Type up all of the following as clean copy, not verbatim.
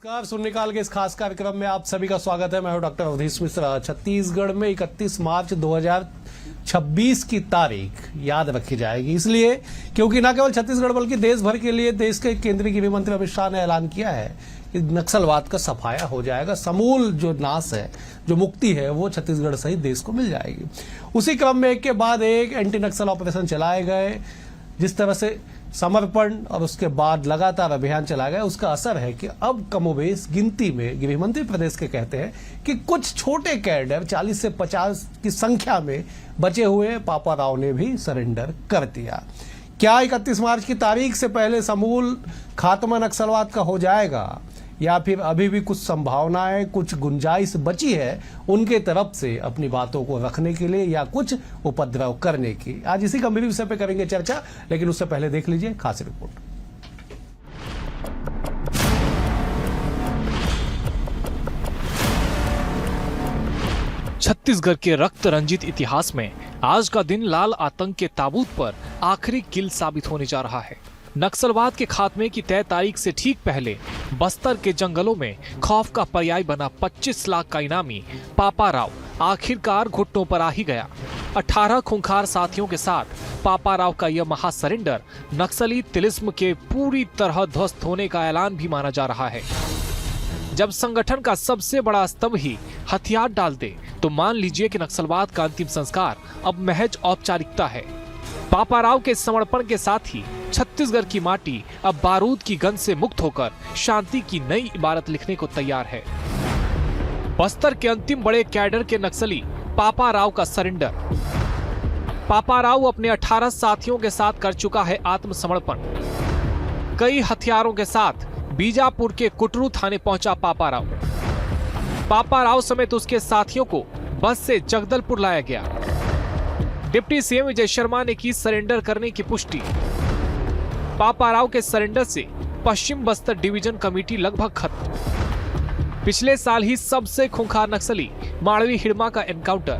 नमस्कार, शून्यकाल के इस खास कार्यक्रम में आप सभी का स्वागत है। मैं हूं डॉक्टर अवधेश मिश्रा। छत्तीसगढ़ में 31 मार्च 2026 की तारीख याद रखी जाएगी, इसलिए क्योंकि न केवल छत्तीसगढ़ बल्कि देश भर के लिए देश के केंद्रीय गृह मंत्री अमित शाह ने ऐलान किया है कि नक्सलवाद का सफाया हो जाएगा। समूल जो नाश है, जो मुक्ति है, वो छत्तीसगढ़ सहित देश को मिल जाएगी। उसी क्रम में एक के बाद एक एंटी नक्सल ऑपरेशन चलाए गए। जिस तरह से समर्पण और उसके बाद लगातार अभियान चला गया, उसका असर है कि अब कमोबेश गिनती में गृह मंत्री प्रदेश के कहते हैं कि कुछ छोटे कैडर 40 से 50 की संख्या में बचे हुए पापा राव ने भी सरेंडर कर दिया। क्या 31 मार्च की तारीख से पहले समूल खात्मा नक्सलवाद का हो जाएगा, या फिर अभी भी कुछ संभावनाएं, कुछ गुंजाइश बची है उनके तरफ से अपनी बातों को रखने के लिए या कुछ उपद्रव करने की? आज इसी गंभीर विषय पे करेंगे चर्चा, लेकिन उससे पहले देख लीजिए खास रिपोर्ट। छत्तीसगढ़ के रक्त रंजित इतिहास में आज का दिन लाल आतंक के ताबूत पर आखिरी किल साबित होने जा रहा है। नक्सलवाद के खात्मे की तय तारीख से ठीक पहले बस्तर के जंगलों में खौफ का पर्याय बना 25 लाख का इनामी पापा राव आखिरकार घुटनों पर आ ही गया। 18 खूंखार साथियों के साथ पापा राव का यह महा सरेंडर नक्सली तिलिस्म के पूरी तरह ध्वस्त होने का ऐलान भी माना जा रहा है। जब संगठन का सबसे बड़ा स्तंभ ही हथियार डाल दे तो मान लीजिए कि नक्सलवाद का अंतिम संस्कार अब महज औपचारिकता है। पापा राव के समर्पण के साथ ही छत्तीसगढ़ की माटी अब बारूद की गंध से मुक्त होकर शांति की नई इबारत लिखने को तैयार है। बस्तर के अंतिम बड़े कैडर के नक्सली पापा राव का सरेंडर। पापा राव अपने 18 साथियों के साथ कर चुका है आत्मसमर्पण। कई हथियारों के साथ बीजापुर के कुटरू थाने पहुंचा पापा राव। पापा राव समेत उसके साथियों को बस से जगदलपुर लाया गया। डिप्टी सीएम विजय शर्मा ने की सरेंडर करने की पुष्टि। पापा राव के सरेंडर से पश्चिम बस्तर डिवीजन कमेटी लगभग खत्म। पिछले साल ही सबसे खूंखार नक्सली माड़वी हिड़मा का एनकाउंटर।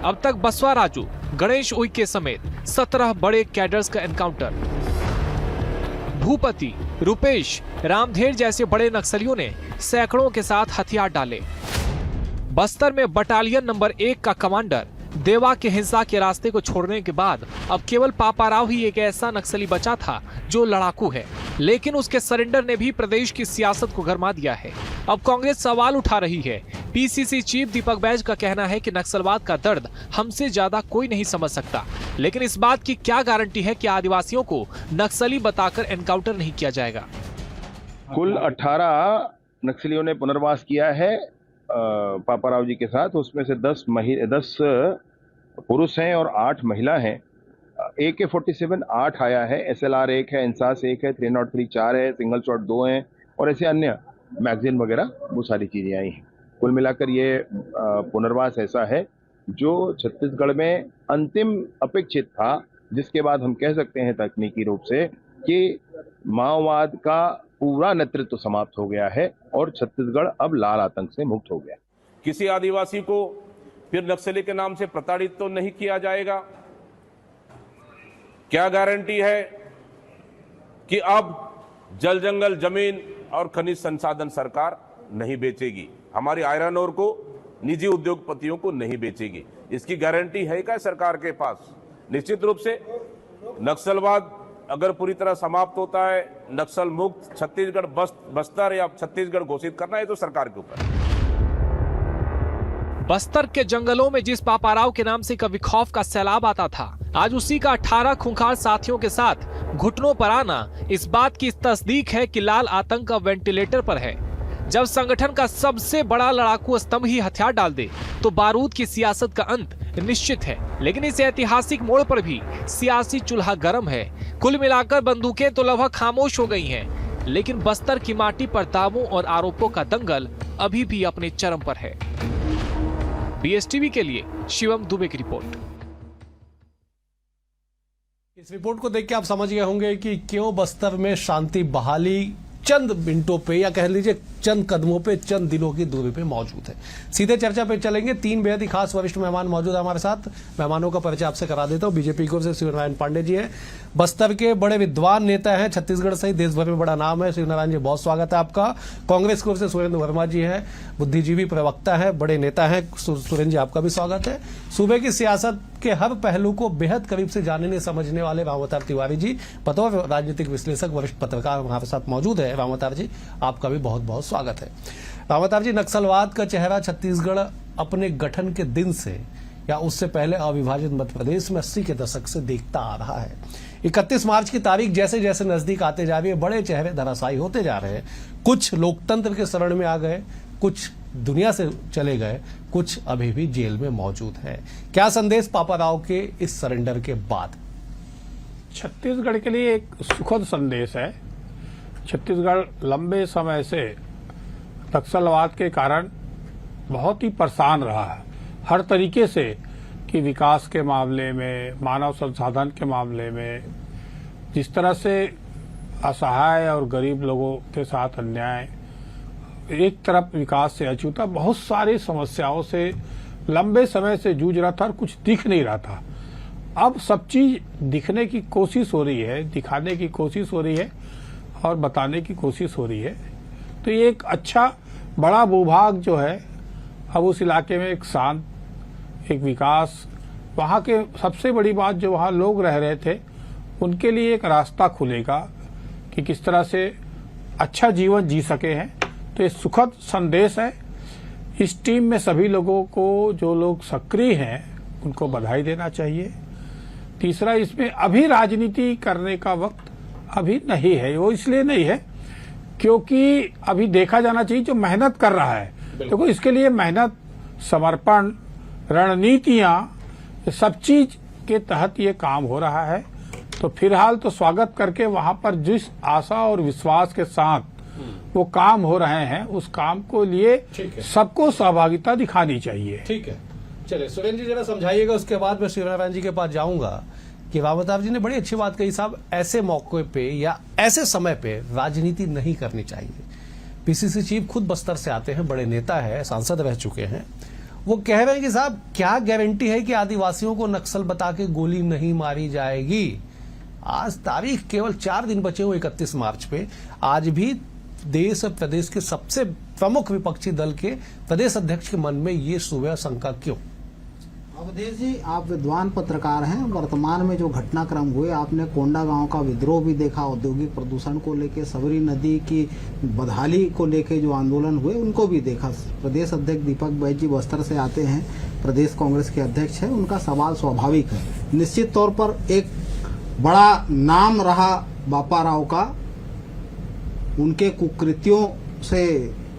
अब तक बसवा राजू, गणेश उइके समेत 17 बड़े कैडर्स का एनकाउंटर। भूपति, रुपेश, रामधेर जैसे बड़े नक्सलियों ने सैकड़ों के साथ हथियार डाले। बस्तर में बटालियन नंबर 1 का कमांडर देवा के हिंसा के रास्ते को छोड़ने के बाद अब केवल पापा राव ही एक ऐसा नक्सली बचा था जो लड़ाकू है, लेकिन उसके सरेंडर ने भी प्रदेश की सियासत को गरमा दिया है। अब कांग्रेस सवाल उठा रही है। पीसीसी चीफ दीपक बैज का कहना है कि नक्सलवाद का दर्द हमसे ज्यादा कोई नहीं समझ सकता, लेकिन इस बात की क्या गारंटी है कि आदिवासियों को नक्सली बताकर एनकाउंटर नहीं किया जाएगा? कुल 18 नक्सलियों ने पुनर्वास किया है पापा राव जी के साथ। उसमें से 10 पुरुष हैं और 8 महिला हैं। AK-47 8 आया है, SLR 1 है, इंसास 1 है, 303 4 है, सिंगल शॉट 2 हैं और ऐसे अन्य मैगजीन वगैरह वो सारी चीजें आई हैं। कुल मिलाकर ये पुनर्वास ऐसा है जो छत्तीसगढ़ में अंतिम अपेक्षित था, जिसके बाद हम कह सकते हैं तकनीकी रूप से कि माओवाद का पूरा नेतृत्व समाप्त हो गया है और छत्तीसगढ़ अब लाल आतंक से मुक्त हो गया। किसी आदिवासी को फिर नक्सली के नाम से प्रताड़ित तो नहीं किया जाएगा। क्या गारंटी है कि अब जल जंगल जमीन और खनिज संसाधन सरकार नहीं बेचेगी, हमारी आयरन ओर को निजी उद्योगपतियों को नहीं बेचेगी? इसकी गारंटी है क्या सरकार के पास? निश्चित रूप से नक्सलवाद अगर पूरी तरह समाप्त होता है, नक्सल मुक्त छत्तीसगढ़ बस्तर या छत्तीसगढ़ घोषित करना है तो सरकार के ऊपर। बस्तर के जंगलों में जिस पापा राव के नाम से कभी खौफ का सैलाब आता था, आज उसी का 18 खूंखार साथियों के साथ घुटनों पर आना इस बात की तस्दीक है कि लाल आतंक का वेंटिलेटर पर है। जब संगठन का सबसे बड़ा लड़ाकू स्तंभ ही हथियार डाल दे तो बारूद की सियासत का अंत निश्चित है। लेकिन इस ऐतिहासिक मोड़ पर भी सियासी चूल्हा गर्म है। कुल मिलाकर बंदूकें तो लगभग खामोश हो गई हैं, लेकिन बस्तर की माटी पर दावों और आरोपों का दंगल अभी भी अपने चरम पर है। BSTV के लिए शिवम दुबे की रिपोर्ट। इस रिपोर्ट को देख के आप समझ गए होंगे कि क्यों बस्तर में शांति बहाली चंद मिनटों पे या कह लीजिए चंद कदमों पे, चंद दिनों की दूरी पे मौजूद है। सीधे चर्चा पे चलेंगे। 3 बेहद ही खास वरिष्ठ मेहमान मौजूद है हमारे साथ। मेहमानों का परिचय आपसे करा देता हूँ। बीजेपी की ओर से शिवनारायण पांडे जी हैं, बस्तर के बड़े विद्वान नेता हैं, छत्तीसगढ़ सहित देश भर में बड़ा नाम है। शिवनारायण जी, बहुत स्वागत है आपका। कांग्रेस की ओर से सुरेंद्र वर्मा जी हैं, बुद्धिजीवी प्रवक्ता है, बड़े नेता हैं। सुरेंद्र जी, आपका भी स्वागत है। सूबे की सियासत के हर पहलू को बेहद करीब से जानने समझने वाले रामावतार तिवारी जी, बतौर राजनीतिक विश्लेषक वरिष्ठ पत्रकार हमारे साथ मौजूद है। रामावतार जी, आपका भी बहुत बहुत स्वागत है। रामावतार जी, नक्सलवाद का चेहरा छत्तीसगढ़ अपने गठन के दिन से या उससे पहले अविभाजित मध्य प्रदेश में 80 के दशक से देखता आ रहा है। 31 मार्च की तारीख जैसे जैसे नजदीक आते जा रही है, बड़े चेहरे धराशायी होते जा रहे हैं। कुछ लोकतंत्र के शरण में आ गए, कुछ दुनिया से चले गए, कुछ अभी भी जेल में मौजूद है। क्या संदेश पापा राव के इस सरेंडर के बाद? छत्तीसगढ़ के लिए एक सुखद संदेश है। छत्तीसगढ़ लंबे समय से नक्सलवाद के कारण बहुत ही परेशान रहा है, हर तरीके से, कि विकास के मामले में, मानव संसाधन के मामले में। जिस तरह से असहाय और गरीब लोगों के साथ अन्याय, एक तरफ विकास से अछूता, बहुत सारी समस्याओं से लंबे समय से जूझ रहा था और कुछ दिख नहीं रहा था। अब सब चीज दिखने की कोशिश हो रही है, दिखाने की कोशिश हो रही है और बताने की कोशिश हो रही है। तो ये एक अच्छा बड़ा भूभाग जो है, अब उस इलाके में एक शांत, एक विकास, वहाँ के सबसे बड़ी बात जो वहाँ लोग रह रहे थे उनके लिए एक रास्ता खुलेगा कि किस तरह से अच्छा जीवन जी सके हैं। तो ये सुखद संदेश है। इस टीम में सभी लोगों को, जो लोग सक्रिय हैं, उनको बधाई देना चाहिए। तीसरा, इसमें अभी राजनीति करने का वक्त अभी नहीं है। वो इसलिए नहीं है क्योंकि अभी देखा जाना चाहिए जो मेहनत कर रहा है। देखो, इसके लिए मेहनत, समर्पण, रणनीतियां, सब चीज के तहत ये काम हो रहा है। तो फिलहाल तो स्वागत करके वहां पर जिस आशा और विश्वास के साथ वो काम हो रहे हैं, उस काम को लिए सबको सहभागिता दिखानी चाहिए। ठीक है, चलिए सुरेंद्र जी जरा समझाइएगा, उसके बाद मैं शिवनारायण जी के पास जाऊंगा। कि रामावतार जी ने बड़ी अच्छी बात कही साहब, ऐसे मौके पे या ऐसे समय पे राजनीति नहीं करनी चाहिए। पीसीसी चीफ खुद बस्तर से आते हैं, बड़े नेता है, सांसद रह चुके हैं। वो कह रहे हैं कि साहब क्या गारंटी है कि आदिवासियों को नक्सल बता के गोली नहीं मारी जाएगी। आज तारीख केवल 4 दिन बचे हुए 31 मार्च पे, आज भी देश और प्रदेश के सबसे प्रमुख विपक्षी दल के प्रदेश अध्यक्ष के मन में ये सुबह शंका क्यों? अवधेश जी, आप विद्वान पत्रकार हैं। वर्तमान में जो घटनाक्रम हुए, आपने कोंडा गांव का विद्रोह भी देखा, औद्योगिक प्रदूषण को लेके, सबरी नदी की बदहाली को लेके जो आंदोलन हुए उनको भी देखा। प्रदेश अध्यक्ष दीपक बैज जी बस्तर से आते हैं, प्रदेश कांग्रेस के अध्यक्ष हैं, उनका सवाल स्वाभाविक है। निश्चित तौर पर एक बड़ा नाम रहा बापा राव का, उनके कुकृत्यों से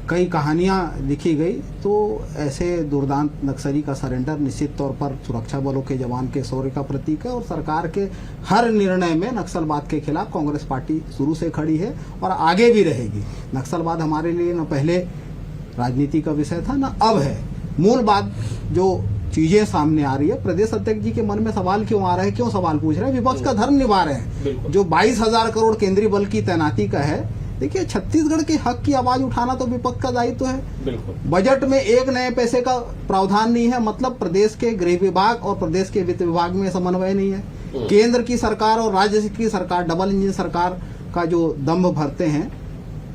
कई कहानियां लिखी गई। तो ऐसे दुर्दांत नक्सली का सरेंडर निश्चित तौर पर सुरक्षा बलों के जवान के शौर्य का प्रतीक है। और सरकार के हर निर्णय में नक्सलवाद के खिलाफ कांग्रेस पार्टी शुरू से खड़ी है और आगे भी रहेगी। नक्सलवाद हमारे लिए न पहले राजनीति का विषय था, न अब है। मूल बात जो चीजें सामने आ रही है, प्रदेश अध्यक्ष जी के मन में सवाल क्यों आ रहा है, क्यों सवाल पूछ रहे हैं? विपक्ष का धर्म निभा रहे हैं। जो 22,000 करोड़ केंद्रीय बल की तैनाती का है, देखिए, छत्तीसगढ़ के हक की आवाज उठाना तो विपक्ष का दायित्व है। बजट में एक नए पैसे का प्रावधान नहीं है, मतलब प्रदेश के गृह विभाग और प्रदेश के वित्त विभाग में समन्वय नहीं है। केंद्र की सरकार और राज्य की सरकार, डबल इंजन सरकार का जो दम्भ भरते हैं।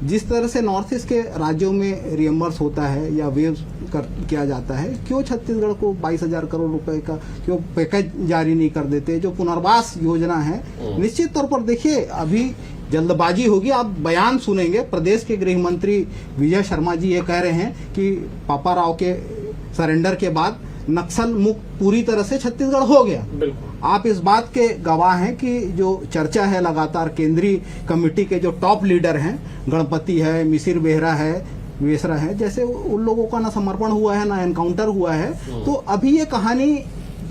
जिस तरह से नॉर्थ ईस्ट के राज्यों में रियम्बर्स होता है या वेव किया जाता है, क्यों छत्तीसगढ़ को 22,000 करोड़ रुपए का क्यों पैकेज जारी नहीं कर देते? जो पुनर्वास योजना है, निश्चित तौर पर देखिए, अभी जल्दबाजी होगी। आप बयान सुनेंगे, प्रदेश के गृह मंत्री विजय शर्मा जी ये कह रहे हैं कि पापा राव के सरेंडर के बाद नक्सल मुक्त पूरी तरह से छत्तीसगढ़ हो गया। आप इस बात के गवाह हैं कि जो चर्चा है लगातार, केंद्रीय कमेटी के जो टॉप लीडर हैं, गणपति है, मिसिर बेहरा है, वेसरा है, जैसे उन लोगों का ना समर्पण हुआ है, ना एनकाउंटर हुआ है। तो अभी ये कहानी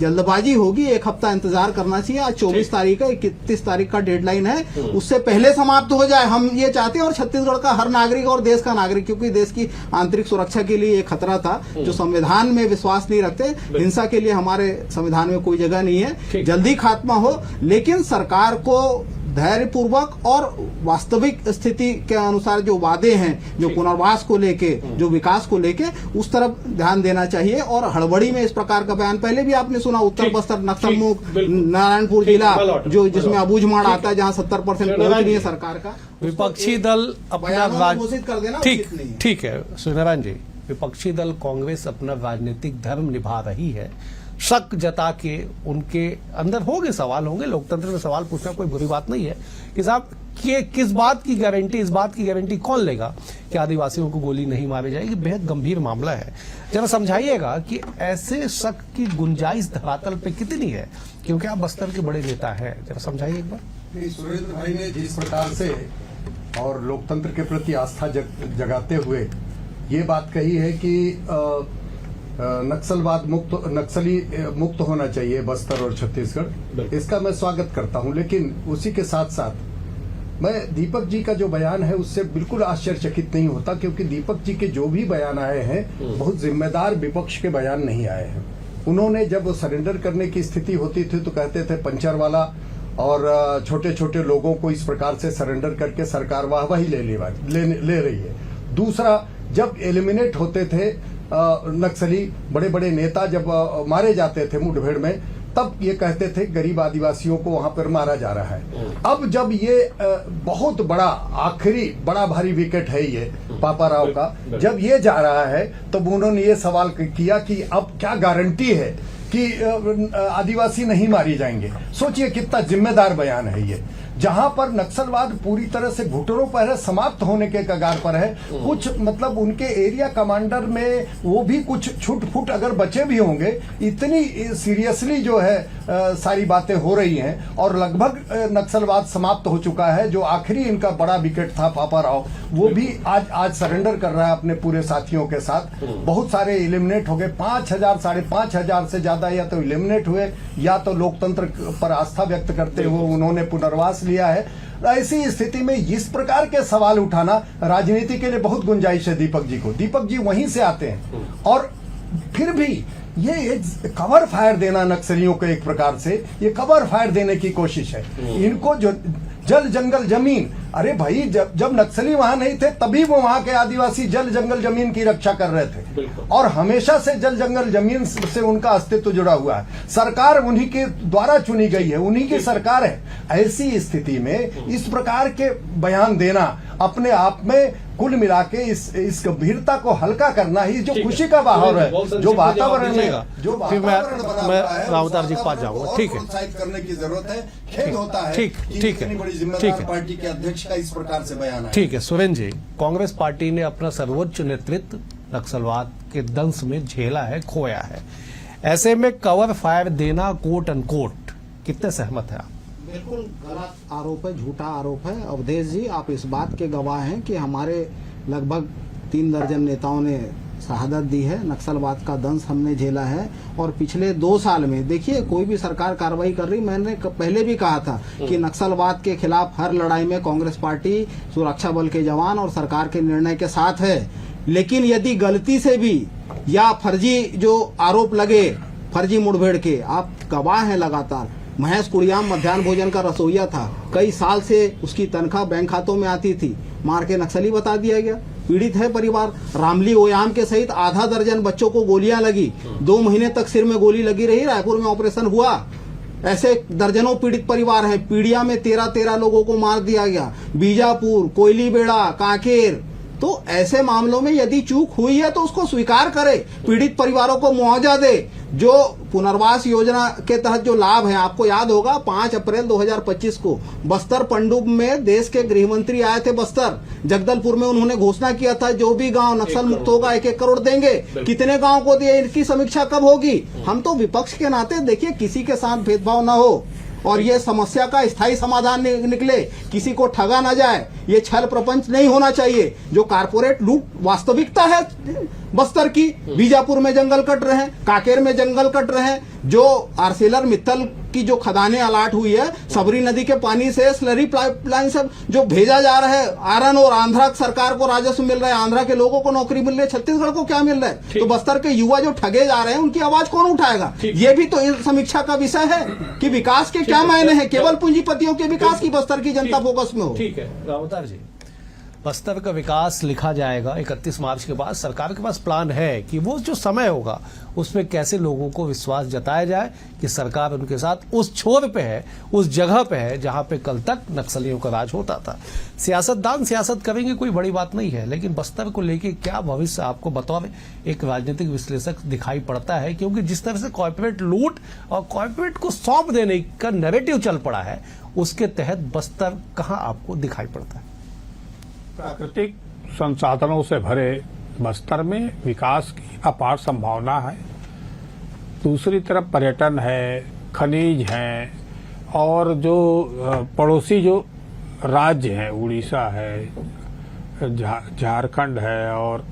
जल्दबाजी होगी, एक हफ्ता इंतजार करना चाहिए। आज 24 तारीख है, 31 तारीख का डेडलाइन है, उससे पहले समाप्त हो जाए, हम ये चाहते हैं। और छत्तीसगढ़ का हर नागरिक और देश का नागरिक, क्योंकि देश की आंतरिक सुरक्षा के लिए एक खतरा था, जो संविधान में विश्वास नहीं रखते, हिंसा के लिए हमारे संविधान में कोई जगह नहीं है, जल्दी खात्मा हो। लेकिन सरकार को धैर्यपूर्वक और वास्तविक स्थिति के अनुसार जो वादे हैं, जो पुनर्वास को लेके, जो विकास को लेके, उस तरफ ध्यान देना चाहिए। और हड़बड़ी में इस प्रकार का बयान पहले भी आपने सुना, उत्तर बस्तर नक्सल मुक्त, नारायणपुर जिला जो जिसमें अबूझमाड़ आता है, जहाँ 70% पहुंच रही है सरकार का, विपक्षी दल अपना बयानों को घोषित कर देना उचित नहीं है। ठीक है सूर्यनारायण जी, विपक्षी दल कांग्रेस अपना राजनीतिक धर्म निभा रही है, शक जता के उनके अंदर होंगे सवाल, होंगे, लोकतंत्र में सवाल पूछना कोई बुरी बात नहीं है कि साहब कि किस बात की गारंटी, इस बात की गारंटी कौन लेगा कि आदिवासियों को गोली नहीं मारी जाएगी। बेहद गंभीर मामला है, जरा समझाइएगा कि ऐसे शक की गुंजाइश धरातल पे कितनी है, क्योंकि आप बस्तर के बड़े नेता हैं, जरा समझाइए एक बार। सुरेंद्र भाई ने जिस प्रकार से और लोकतंत्र के प्रति आस्था जगाते हुए ये बात कही है कि नक्सलवाद नक्सली मुक्त होना चाहिए बस्तर और छत्तीसगढ़, इसका मैं स्वागत करता हूं। लेकिन उसी के साथ साथ मैं दीपक जी का जो बयान है उससे बिल्कुल आश्चर्यचकित नहीं होता, क्योंकि दीपक जी के जो भी बयान आए हैं बहुत जिम्मेदार विपक्ष के बयान नहीं आए हैं। उन्होंने जब सरेंडर करने की स्थिति होती थी तो कहते थे पंचर वाला और छोटे छोटे लोगों को इस प्रकार से सरेंडर करके सरकार वाहवाही ले रही है। दूसरा, जब एलिमिनेट होते थे नक्सली बड़े बड़े नेता, जब मारे जाते थे मुठभेड़ में, तब ये कहते थे गरीब आदिवासियों को वहां पर मारा जा रहा है। अब जब ये बहुत बड़ा आखिरी बड़ा भारी विकेट है ये पापा राव का, जब ये जा रहा है तब उन्होंने ये सवाल किया कि अब क्या गारंटी है कि आदिवासी नहीं मारे जाएंगे। सोचिए कितना जिम्मेदार बयान है ये, जहां पर नक्सलवाद पूरी तरह से घुटनों पर है, समाप्त होने के कगार पर है। कुछ मतलब उनके एरिया कमांडर में वो भी कुछ छूट फूट अगर बचे भी होंगे, इतनी सीरियसली जो है सारी बातें हो रही हैं और लगभग नक्सलवाद समाप्त हो चुका है। जो आखिरी इनका बड़ा विकेट था पापा राव, वो भी आज सरेंडर कर रहा है अपने पूरे साथियों के साथ। बहुत सारे एलिमिनेट हो गए, 5,000 5,500 से ज्यादा या तो एलिमिनेट हुए या तो लोकतंत्र पर आस्था व्यक्त करते हुए उन्होंने पुनर्वास लिया है। ऐसी स्थिति में इस प्रकार के सवाल उठाना राजनीति के लिए बहुत गुंजाइश है दीपक जी को। दीपक जी वहीं से आते हैं और फिर भी ये कवर फायर देना नक्सलियों को, एक प्रकार से ये कवर फायर देने की कोशिश है। इनको जो जल जंगल जमीन, अरे भाई जब नक्सली वहां नहीं थे तभी वो वहां के आदिवासी जल जंगल जमीन की रक्षा कर रहे थे और हमेशा से जल जंगल जमीन से उनका अस्तित्व जुड़ा हुआ है। सरकार उन्हीं के द्वारा चुनी गई है, उन्हीं की सरकार है। ऐसी स्थिति में इस प्रकार के बयान देना अपने आप में कुल मिला के इस गंभीरता को हल्का करना ही जो खुशी का माहौल है, जो वातावरण में जो वातावरण बना हुआ है, राउतार जी के पास जाऊंगा। ठीक है, प्रोत्साहित करने की जरूरत है। खेद होता है ठीक कि है, इतनी बड़ी जिम्मेदार पार्टी के अध्यक्ष का इस प्रकार से बयान है। ठीक है सुरेंद्र जी, कांग्रेस पार्टी ने अपना सर्वोच्च नेतृत्व नक्सलवाद के दंश में झेला है, खोया है। ऐसे में कवर फायर देना कोट अनकोट कितने सहमत है आप? बिल्कुल गलत आरोप है, झूठा आरोप है। अवधेश जी, आप इस बात के गवाह हैं कि हमारे लगभग 3 दर्जन नेताओं ने शहादत दी है, नक्सलवाद का दंश हमने झेला है। और पिछले 2 साल में देखिए कोई भी सरकार कार्रवाई कर रही, मैंने पहले भी कहा था कि नक्सलवाद के खिलाफ हर लड़ाई में कांग्रेस पार्टी सुरक्षा बल के जवान और सरकार के निर्णय के साथ है। लेकिन यदि गलती से भी या फर्जी जो आरोप लगे, फर्जी मुठभेड़ के, आप गवाह हैं लगातार। महेश कुड़ियाम मध्याह्न भोजन का रसोईया था, कई साल से उसकी तनख्वाह बैंक खातों में आती थी, मार के नक्सली बता दिया गया। पीड़ित है परिवार। रामली ओयाम के सहित आधा दर्जन बच्चों को गोलियां लगी, 2 महीने तक सिर में गोली लगी रही, रायपुर में ऑपरेशन हुआ। ऐसे दर्जनों पीड़ित परिवार हैं। पीड़िया में 13 लोगों को मार दिया गया, बीजापुर, कोयली बेड़ा, कांकेर। तो ऐसे मामलों में यदि चूक हुई है तो उसको स्वीकार करे, पीड़ित परिवारों को मुआवजा दे। जो पुनर्वास योजना के तहत जो लाभ है, आपको याद होगा 5 अप्रैल 2025 को बस्तर पंडुप में देश के गृह मंत्री आए थे बस्तर, जगदलपुर में उन्होंने घोषणा किया था जो भी गांव नक्सल मुक्त होगा 1-1 करोड़ देंगे। कितने गांव को दिए, इनकी समीक्षा कब होगी? हम तो विपक्ष के नाते देखिए किसी के साथ भेदभाव न हो और ये समस्या का स्थायी समाधान निकले, किसी को ठगा ना जाए। ये छल प्रपंच नहीं होना चाहिए। जो कारपोरेट लूट वास्तविकता है बस्तर की, बीजापुर में जंगल कट रहे हैं, काकेर में जंगल कट रहे हैं, जो आर्सेलर मित्तल की जो खदानें अलाट हुई है, सबरी नदी के पानी से स्लरी पाइपलाइन से जो भेजा जा रहा है, आरन और आंध्रा सरकार को राजस्व मिल रहा है, आंध्रा के लोगों को नौकरी मिल रही है, छत्तीसगढ़ को क्या मिल रहा है? तो बस्तर के युवा जो ठगे जा रहे हैं उनकी आवाज कौन उठाएगा? ये भी तो इस समीक्षा का विषय है कि विकास के क्या मायने हैं। केवल पूंजीपतियों के विकास की बस्तर की जनता फोकस में हो। ठीक है रावतार जी, बस्तर का विकास लिखा जाएगा 31 मार्च के बाद। सरकार के पास प्लान है कि वो जो समय होगा उसमें कैसे लोगों को विश्वास जताया जाए कि सरकार उनके साथ उस छोर पे है, उस जगह पे है जहां पे कल तक नक्सलियों का राज होता था। सियासतदान सियासत करेंगे, कोई बड़ी बात नहीं है, लेकिन बस्तर को लेके क्या भविष्य आपको बतौर एक राजनीतिक विश्लेषक दिखाई पड़ता है? क्योंकि जिस तरह से कॉर्पोरेट लूट और कॉर्पोरेट को सौंप देने का नैरेटिव चल पड़ा है, उसके तहत बस्तर कहां आपको दिखाई पड़ता है? प्राकृतिक संसाधनों से भरे बस्तर में विकास की अपार संभावना है। दूसरी तरफ पर्यटन है, खनिज है, और जो पड़ोसी जो राज्य हैं, उड़ीसा है, झारखंड है और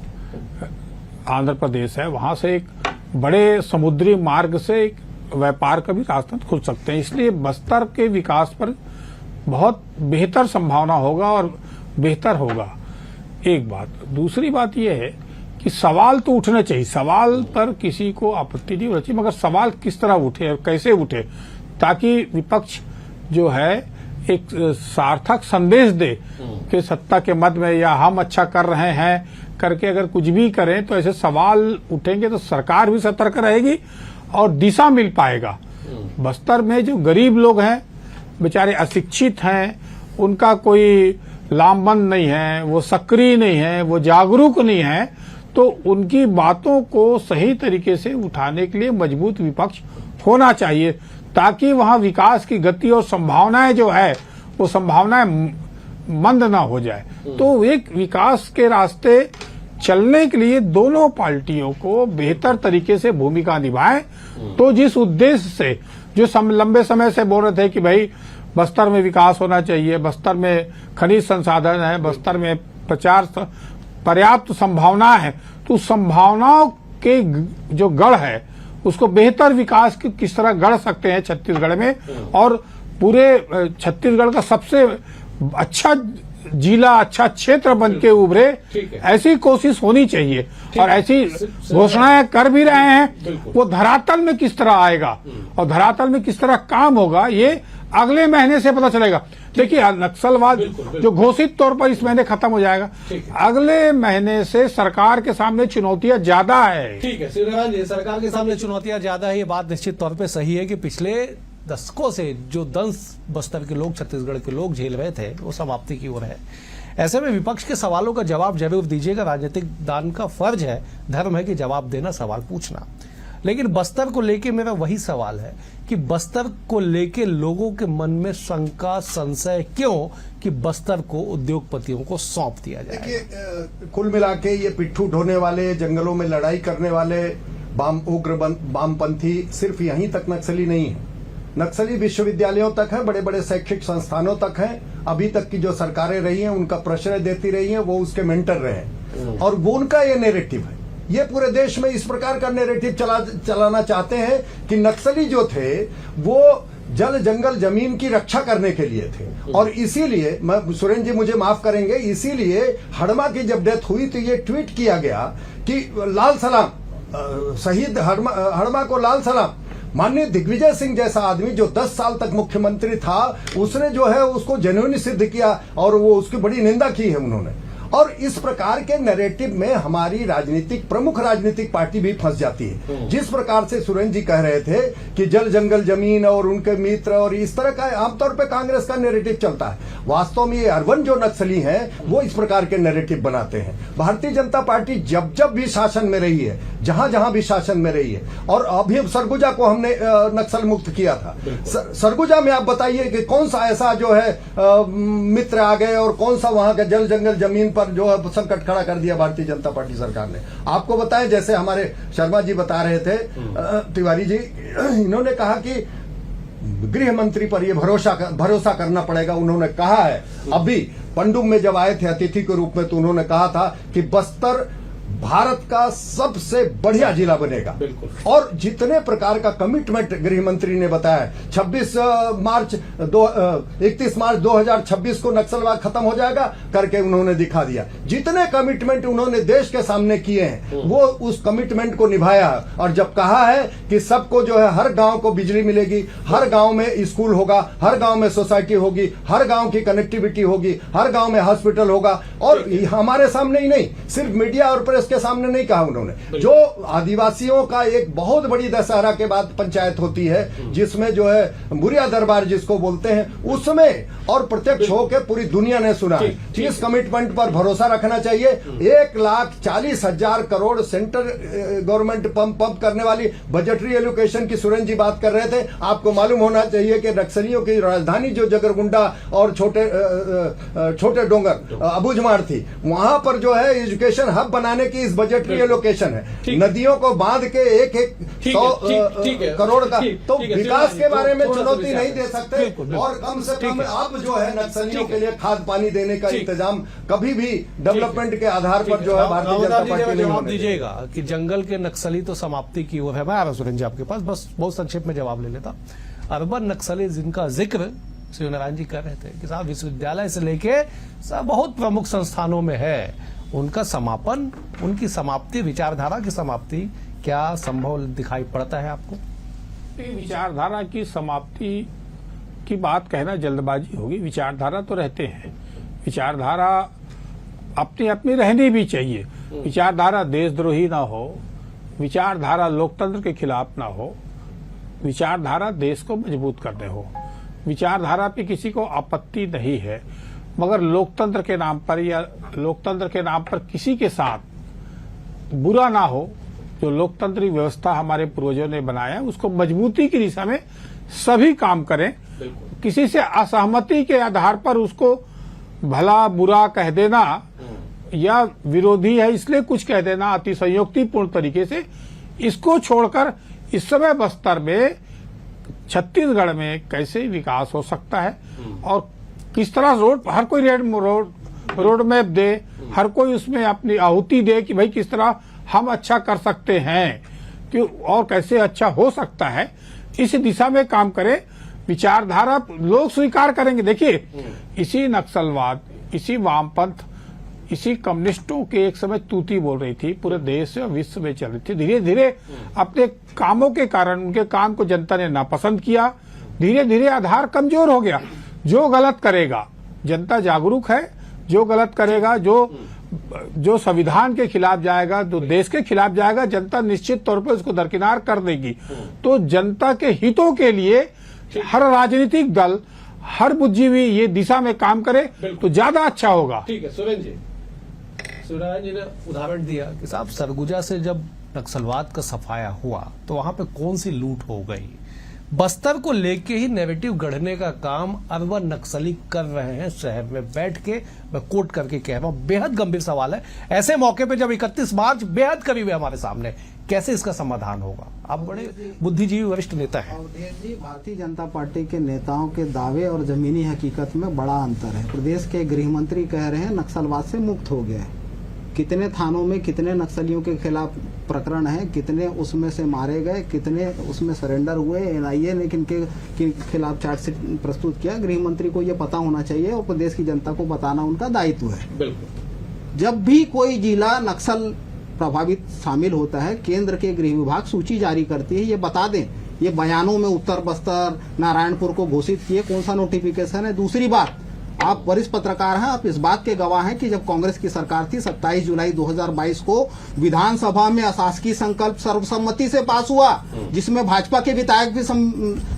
आंध्र प्रदेश है, वहां से एक बड़े समुद्री मार्ग से एक व्यापार का भी रास्ता खुल सकते हैं। इसलिए बस्तर के विकास पर बहुत बेहतर संभावना होगा और बेहतर होगा। एक बात। दूसरी बात यह है कि सवाल तो उठने चाहिए, सवाल पर किसी को आपत्ति नहीं होनी चाहिए, मगर सवाल किस तरह उठे और कैसे उठे, ताकि विपक्ष जो है एक सार्थक संदेश दे कि सत्ता के मद में या हम अच्छा कर रहे हैं करके अगर कुछ भी करें तो ऐसे सवाल उठेंगे तो सरकार भी सतर्क रहेगी और दिशा मिल पाएगा। बस्तर में जो गरीब लोग हैं, बेचारे अशिक्षित हैं, उनका कोई लामबंद नहीं है, वो सक्रिय नहीं है, वो जागरूक नहीं है, तो उनकी बातों को सही तरीके से उठाने के लिए मजबूत विपक्ष होना चाहिए, ताकि वहां विकास की गति और संभावनाएं जो है वो संभावनाएं मंद ना हो जाए। तो एक विकास के रास्ते चलने के लिए दोनों पार्टियों को बेहतर तरीके से भूमिका निभाएं। तो जिस उद्देश्य से जो लंबे समय से बोल रहे थे कि भाई बस्तर में विकास होना चाहिए, बस्तर में खनिज संसाधन है, बस्तर में पर्याप्त संभावना है, तो संभावनाओं के जो गढ़ है उसको बेहतर विकास की किस तरह गढ़ सकते हैं छत्तीसगढ़ में, और पूरे छत्तीसगढ़ का सबसे अच्छा जिला, अच्छा क्षेत्र बन के उभरे, ऐसी कोशिश होनी चाहिए। और ऐसी घोषणाएं कर भी रहे हैं, वो धरातल में किस तरह आएगा और धरातल में किस तरह काम होगा, ये अगले महीने से पता चलेगा। देखिए, नक्सलवाद जो घोषित तौर पर इस महीने खत्म हो जाएगा, अगले महीने से सरकार के सामने चुनौतियां ज्यादा है। ठीक है श्रीनारायण जी, सरकार के सामने चुनौतियां ज्यादा है, ये बात निश्चित तौर पे सही है कि पिछले दशकों से जो दंश बस्तर के लोग, छत्तीसगढ़ के लोग झेल रहे थे, वो समाप्ति की ओर है। ऐसे में विपक्ष के सवालों का जवाब जरूर दीजिएगा, राजनीतिक दान का फर्ज है, धर्म है कि जवाब देना, सवाल पूछना। लेकिन बस्तर को लेके मेरा वही सवाल है कि बस्तर को लेके लोगों के मन में शंका, संशय क्यों कि बस्तर को उद्योगपतियों को सौंप दिया जाए? देखिए, कुल मिला के ये पिट्ठू ढोने वाले, जंगलों में लड़ाई करने वाले उग्र वामपंथी सिर्फ यहीं तक नक्सली नहीं है, नक्सली विश्वविद्यालयों तक है, बड़े बड़े शैक्षिक संस्थानों तक है। अभी तक की जो सरकारें रही हैं उनका प्रश्रय देती रही हैं, वो उसके मेंटर रहे हैं, और वो उनका ये नैरेटिव है। ये पूरे देश में इस प्रकार का नैरेटिव चलाना चाहते हैं कि नक्सली जो थे वो जल जंगल जमीन की रक्षा करने के लिए थे, और इसीलिए सुरेंद्र जी मुझे माफ करेंगे, इसीलिए हड़मा की जब डेथ हुई तो ये ट्वीट किया गया कि लाल सलाम, शहीद हड़मा को लाल सलाम। माननीय दिग्विजय सिंह जैसा आदमी जो 10 साल तक मुख्यमंत्री था, उसने जो है उसको जेन्युइन सिद्ध किया और वो उसकी बड़ी निंदा की है उन्होंने। और इस प्रकार के नैरेटिव में हमारी प्रमुख राजनीतिक पार्टी भी फंस जाती है। जिस प्रकार से सुरेंद्र जी कह रहे थे कि जल जंगल जमीन और उनके मित्र और इस तरह का आमतौर पे कांग्रेस का नैरेटिव चलता है, वास्तव में ये अर्बन जो नक्सली हैं वो इस प्रकार के नैरेटिव बनाते हैं। भारतीय जनता पार्टी जब जब भी शासन में रही है, जहां जहां भी शासन में रही है, और अभी सरगुजा को हमने नक्सल मुक्त किया था, सरगुजा में आप बताइए कि कौन सा ऐसा जो है मित्र आ गए और कौन सा वहां का जल जंगल जमीन पर जो है संकट खड़ा कर दिया भारतीय जनता पार्टी सरकार ने। आपको बताएं, जैसे हमारे शर्मा जी बता रहे थे, तिवारी जी, इन्होंने कहा कि गृह मंत्री पर ये भरोसा करना पड़ेगा। उन्होंने कहा है, अभी पंडुम में जब आए थे अतिथि के रूप में, तो उन्होंने कहा था कि बस्तर भारत का सबसे बढ़िया जिला बनेगा। और जितने प्रकार का कमिटमेंट गृह मंत्री ने बताया, 31 मार्च 2026 को नक्सलवाद खत्म हो जाएगा करके उन्होंने दिखा दिया। जितने कमिटमेंट उन्होंने देश के सामने किए हैं वो उस कमिटमेंट को निभाया। और जब कहा है कि सबको जो है हर गांव को बिजली मिलेगी, हर गांव में स्कूल होगा, हर गांव में सोसाइटी होगी, हर गांव की कनेक्टिविटी होगी, हर गांव में हॉस्पिटल होगा, और हमारे सामने ही नहीं, सिर्फ मीडिया और प्रेस के सामने नहीं कहा उन्होंने। जो आदिवासियों का एक बहुत बड़ी दशहरा के बाद पंचायत होती है जिसमें जो है बुरिया दरबार जिसको बोलते हैं, उसमें और प्रत्यक्ष होकर पूरी दुनिया ने सुना है। इस कमिटमेंट पर भरोसा रखना चाहिए। 1,40,000 करोड़ सेंट्रल गवर्नमेंट पंप करने वाली बजटरी एलोकेशन की सुरेंद्र जी बात कर रहे थे। आपको मालूम होना चाहिए कि नक्सलियों की राजधानी जो जगरगुंडा और छोटे डोंगर अबूझमाड़ थी, वहां पर जो है एजुकेशन हब बनाने की इस बजटरी एलोकेशन है। नदियों को बांध के 100 करोड़ का, तो विकास के बारे में चुनौती नहीं दे सकते। और कम से कम अब जो है नक्सलियों के लिए खाद पानी देने का इंतजाम कभी भी डेवलपमेंट के आधार पर जो है भारतीय जनता पार्टी नहीं जवाब दीजिएगा कि जंगल के नक्सली तो समाप्ति की ओर है। मैं आ रहा हूं सुरेंद्र जी आपके पास, बस बहुत संक्षेप में जवाब ले लेता। अर्बन नक्सली जिनका जिक्र श्री नारायण जी कर रहे थे कि साहब विश्वविद्यालय से लेके सब बहुत प्रमुख संस्थानों में है, उनका समापन, उनकी समाप्ति, विचारधारा की समाप्ति क्या संभव दिखाई पड़ता है आपको? विचारधारा की समाप्ति की बात कहना जल्दबाजी होगी। विचारधारा तो रहते हैं, विचारधारा अपनी अपनी रहनी भी चाहिए। विचारधारा देशद्रोही ना हो, विचारधारा लोकतंत्र के खिलाफ ना हो, विचारधारा देश को मजबूत करने हो। विचारधारा पे किसी को आपत्ति नहीं है, मगर लोकतंत्र के नाम पर या लोकतंत्र के नाम पर किसी के साथ बुरा ना हो। जो लोकतंत्री व्यवस्था हमारे पूर्वजों ने बनाया उसको मजबूती की दिशा में सभी काम करें। किसी से असहमति के आधार पर उसको भला बुरा कह देना या विरोधी है इसलिए कुछ कह देना अतिशयोक्तिपूर्ण तरीके से, इसको छोड़कर इस समय बस्तर में, छत्तीसगढ़ में कैसे विकास हो सकता है और किस तरह हर कोई रोड मैप दे, हर कोई उसमें अपनी आहुति दे कि भाई किस तरह हम अच्छा कर सकते हैं कि और कैसे अच्छा हो सकता है, इस दिशा में काम करें। विचारधारा लोग स्वीकार करेंगे। देखिए, इसी नक्सलवाद, इसी वामपंथ, इसी कम्युनिस्टों के एक समय तूती बोल रही थी, पूरे देश और विश्व में चल रही थी। धीरे धीरे अपने कामों के कारण उनके काम को जनता ने नापसंद किया। धीरे धीरे आधार कमजोर हो गया। जो गलत करेगा, जनता जागरूक है, जो गलत करेगा, जो संविधान के खिलाफ जाएगा, जो देश के खिलाफ जाएगा, जनता निश्चित तौर पर उसको दरकिनार कर देगी। तो जनता के हितों के लिए हर राजनीतिक दल, हर बुद्धिजीवी ये दिशा में काम करे तो ज्यादा अच्छा होगा। ठीक है सुरेंद्र जी, सूर्यनारायण जी ने उदाहरण दिया कि साहब सरगुजा से जब नक्सलवाद का सफाया हुआ तो वहां पे कौन सी लूट हो गई। बस्तर को लेके ही नैरेटिव गढ़ने का काम अर्बन नक्सली कर रहे हैं शहर में बैठ के। मैं कोट करके कह रहा हूं, बेहद गंभीर सवाल है। ऐसे मौके पे जब 31 मार्च बेहद करीब है हमारे सामने, कैसे इसका समाधान होगा? आप बड़े बुद्धिजीवी वरिष्ठ नेता हैं। जी, भारतीय जनता पार्टी के नेताओं के दावे और जमीनी हकीकत में बड़ा अंतर है। प्रदेश के गृह मंत्री कह रहे हैं नक्सलवाद से मुक्त हो गया है। कितने थानों में कितने नक्सलियों के खिलाफ प्रकरण है, कितने उसमें से मारे गए, कितने उसमें सरेंडर हुए, एनआईए ने किनके खिलाफ चार्जशीट प्रस्तुत किया, गृह मंत्री को ये पता होना चाहिए और प्रदेश की जनता को बताना उनका दायित्व है। बिल्कुल। जब भी कोई जिला नक्सल प्रभावित शामिल होता है, केंद्र के गृह विभाग सूची जारी करती है। ये बता दें, ये बयानों में उत्तर बस्तर, नारायणपुर को घोषित किए, कौन सा नोटिफिकेशन है? दूसरी बात, आप वरिष्ठ पत्रकार हैं, आप इस बात के गवाह हैं कि जब कांग्रेस की सरकार थी 27 जुलाई 2022 को विधानसभा में अशासकीय संकल्प सर्वसम्मति से पास हुआ, जिसमें भाजपा के विधायक भी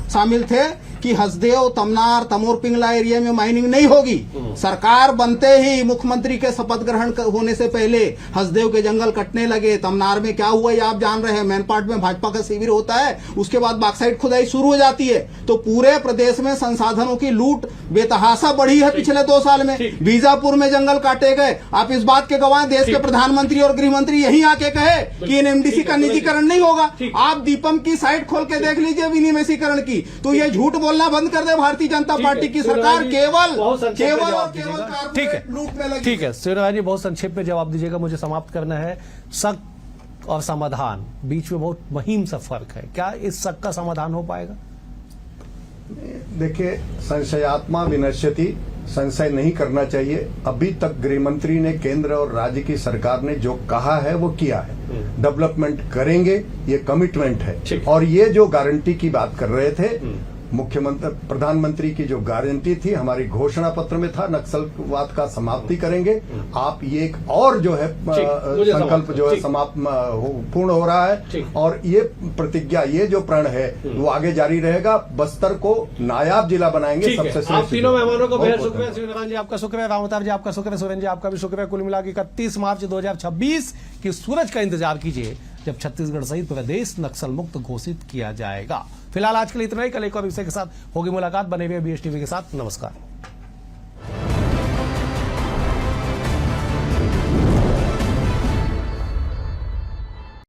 शामिल थे कि हसदेव, तमनार, तमोर पिंगला एरिया में माइनिंग नहीं होगी। सरकार बनते ही मुख्यमंत्री के शपथ ग्रहण होने से पहले हसदेव के जंगल कटने लगे। तमनार में क्या हुआ ये आप जान रहे हैं, मैनपाट में भाजपा का शिविर होता है, उसके बाद बाक्साइट खुदाई शुरू हो जाती है। तो पूरे प्रदेश में संसाधनों की लूट बेतहाशा बढ़ी है पिछले 2 साल में। बीजापुर में जंगल काटे गए, आप इस बात के गवाह। देश के प्रधानमंत्री और गृह मंत्री यही आके कहे कि एनएमडीसी का निजीकरण नहीं होगा। आप दीपम की साइट खोल के देख लीजिए विनिवेशीकरण की, तो ये झूठ बोल बोलना बंद कर दे भारतीय जनता पार्टी की सरकार। केवल बहुत संक्षेप में केवल जवाब और केवल दीजिएगा। कारपोरेट ठीक है, लूट में लगी ठीक है सूर्यनारायण जी, बहुत संक्षेप में जवाब दीजिएगा, मुझे समाप्त करना है। शक और समाधान बीच में बहुत महीन सा फर्क है, क्या इस शक का समाधान हो पाएगा? देखिए, संशयात्मा विनश्यति, संशय नहीं करना चाहिए। अभी तक गृह मंत्री ने केंद्र और राज्य की सरकार ने जो कहा है वो किया है। डेवलपमेंट करेंगे, ये कमिटमेंट है। और ये जो गारंटी की बात कर रहे थे मुख्यमंत्री प्रधानमंत्री की जो गारंटी थी हमारी घोषणा पत्र में था, नक्सलवाद का समाप्ति करेंगे। आप ये एक और जो है संकल्प जो है समाप्त पूर्ण हो रहा है, और ये प्रतिज्ञा, ये जो प्रण है वो आगे जारी रहेगा। बस्तर को नायाब जिला बनाएंगे। सबसे श्रेष्ठ। आप तीनों मेहमानों को बेहद शुक्रिया। सूर्यनारायण जी आपका शुक्रिया, रामअवतार जी आपका शुक्रिया, सुरेंद्र जी आपका भी शुक्रिया। कुल मिला के 31 मार्च 2026 की सूरज का इंतजार कीजिए, जब छत्तीसगढ़ सहित पूरा देश नक्सल मुक्त घोषित किया जाएगा। फिलहाल आज के लिए इतना ही। कल एक और विषय के साथ होगी मुलाकात। बने हुए BSTV के साथ। नमस्कार।